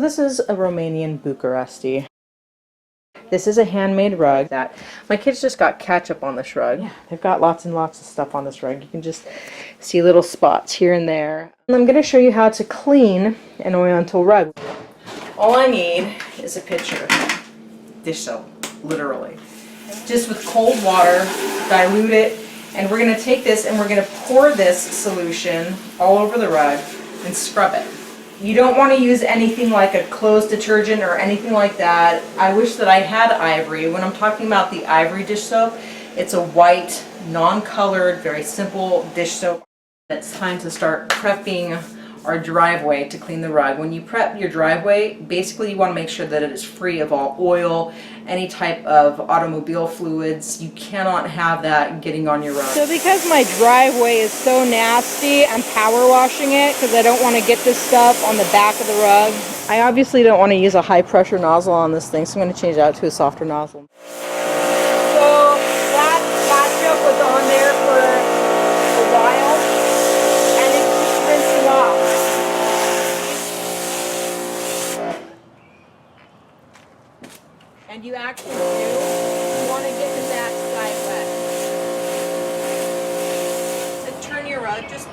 This is a Romanian Bucharesti. This is a handmade rug that my kids just got ketchup on this rug. Yeah, they've got lots and lots of stuff on this rug. You can just see little spots here and there. And I'm going to show you how to clean an oriental rug. All I need is a pitcher, dish soap, literally. Just with cold water, dilute it, and we're going to take this and we're going to pour this solution all over the rug and scrub it. You don't want to use anything like a clothes detergent or anything like that. I wish that I had ivory. When I'm talking about the ivory dish soap, it's a white, non-colored, very simple dish soap. It's time to start prepping our driveway to clean the rug. When you prep your driveway, basically you want to make sure that it is free of all oil, any type of automobile fluids. You cannot have that getting on your rug. So because my driveway is so nasty, I'm power washing it because I don't want to get this stuff on the back of the rug. I obviously don't want to use a high pressure nozzle on this thing, so I'm going to change it out to a softer nozzle. So that ketchup was on there for a while and it's just rinsing off. And you actually do want to get the backside wet. And turn your rug, just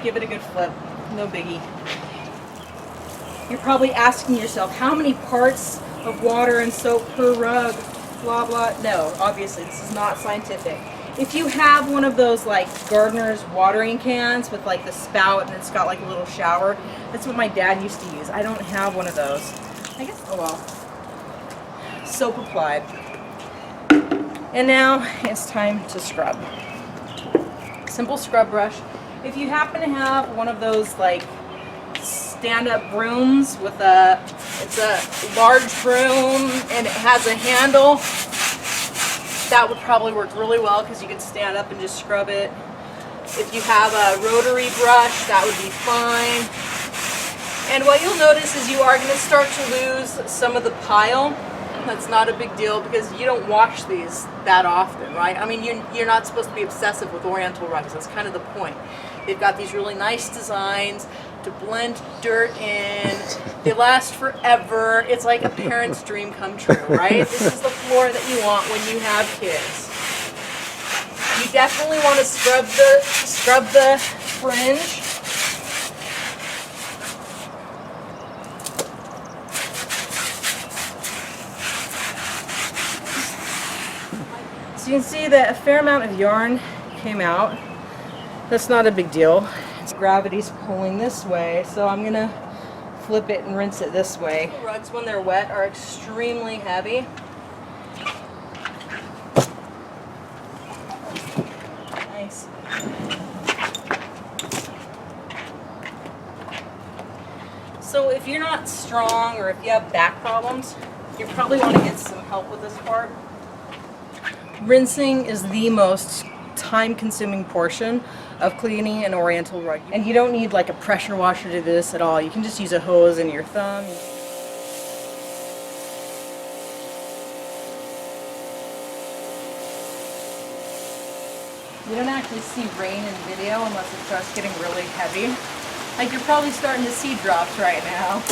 give it a good flip, no biggie. You're probably asking yourself, how many parts of water and soap per rug, blah blah. No, obviously this is not scientific. If you have one of those like gardener's watering cans with like the spout and it's got like a little shower, that's what my dad used to use. I don't have one of those. I guess, oh well. Soap applied. And now it's time to scrub. Simple scrub brush. If you happen to have one of those like stand-up brooms with it's a large broom and it has a handle, that would probably work really well because you could stand up and just scrub it. If you have a rotary brush, that would be fine. And what you'll notice is you are going to start to lose some of the pile. That's not a big deal because you don't wash these that often, right? I mean, you're not supposed to be obsessive with oriental rugs. That's kind of the point. They've got these really nice designs to blend dirt in. They last forever. It's like a parent's dream come true, right? This is the floor that you want when you have kids. You definitely want to scrub the fringe. So you can see that a fair amount of yarn came out. That's not a big deal. Gravity's pulling this way, so I'm gonna flip it and rinse it this way. Rugs, when they're wet, are extremely heavy. Nice. So if you're not strong or if you have back problems, you probably want to get some help with this part. Rinsing is the most time-consuming portion of cleaning an oriental rug. And you don't need like a pressure washer to do this at all. You can just use a hose and your thumb. You don't actually see rain in video unless it starts getting really heavy. Like you're probably starting to see drops right now.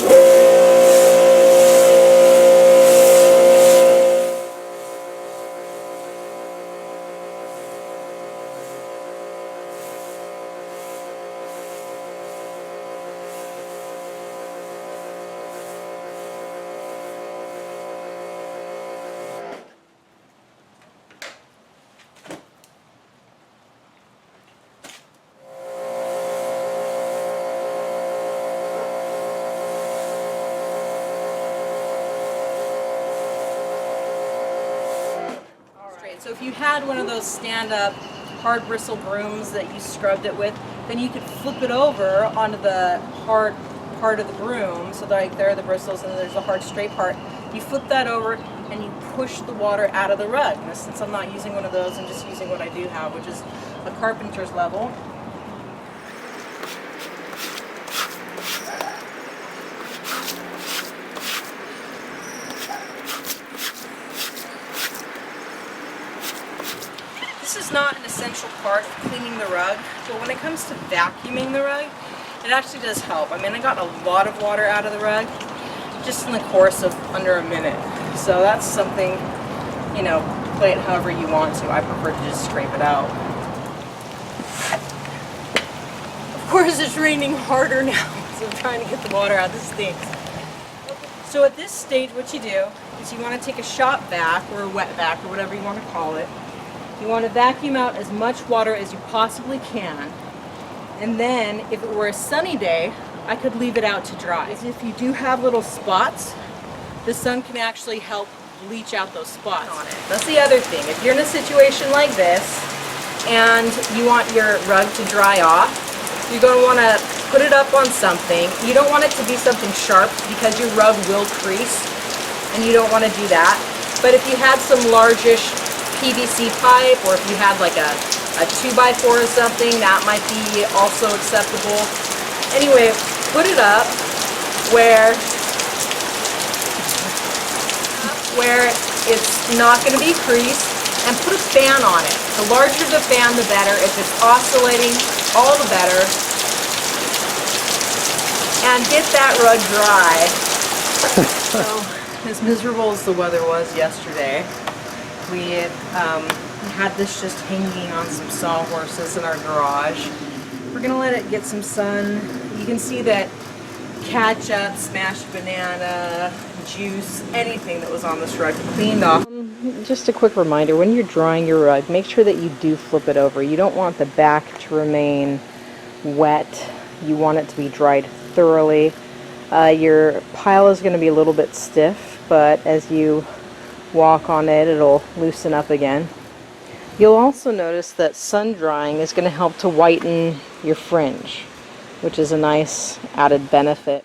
So if you had one of those stand-up hard bristle brooms that you scrubbed it with, then you could flip it over onto the hard part of the broom. So like there are the bristles and there's the hard straight part. You flip that over and you push the water out of the rug. Now, since I'm not using one of those, I'm just using what I do have, which is a carpenter's level. This is not an essential part of cleaning the rug, but when it comes to vacuuming the rug, it actually does help. I mean, I got a lot of water out of the rug, just in the course of under a minute. So that's something, you know, play it however you want to. I prefer to just scrape it out. Of course it's raining harder now, so I'm trying to get the water out. This stinks. So at this stage, what you do is you want to take a shop vac or a wet vac or whatever you want to call it. You want to vacuum out as much water as you possibly can. And then if it were a sunny day, I could leave it out to dry. If you do have little spots, the sun can actually help bleach out those spots on it. That's the other thing. If you're in a situation like this and you want your rug to dry off, you're going to want to put it up on something. You don't want it to be something sharp because your rug will crease, and you don't want to do that. But if you had some largish PVC pipe, or if you had like a 2x4 or something, that might be also acceptable. Anyway, put it up where it's not going to be creased, and put a fan on it. The larger the fan, the better. If it's oscillating, all the better. And get that rug dry. So, as miserable as the weather was yesterday, we had this just hanging on some sawhorses in our garage. We're going to let it get some sun. You can see that ketchup, smashed banana, juice, anything that was on this rug cleaned off. Just a quick reminder, when you're drying your rug, make sure that you do flip it over. You don't want the back to remain wet. You want it to be dried thoroughly. Your pile is going to be a little bit stiff, but as you walk on it, it'll loosen up again. You'll also notice that sun drying is going to help to whiten your fringe, which is a nice added benefit.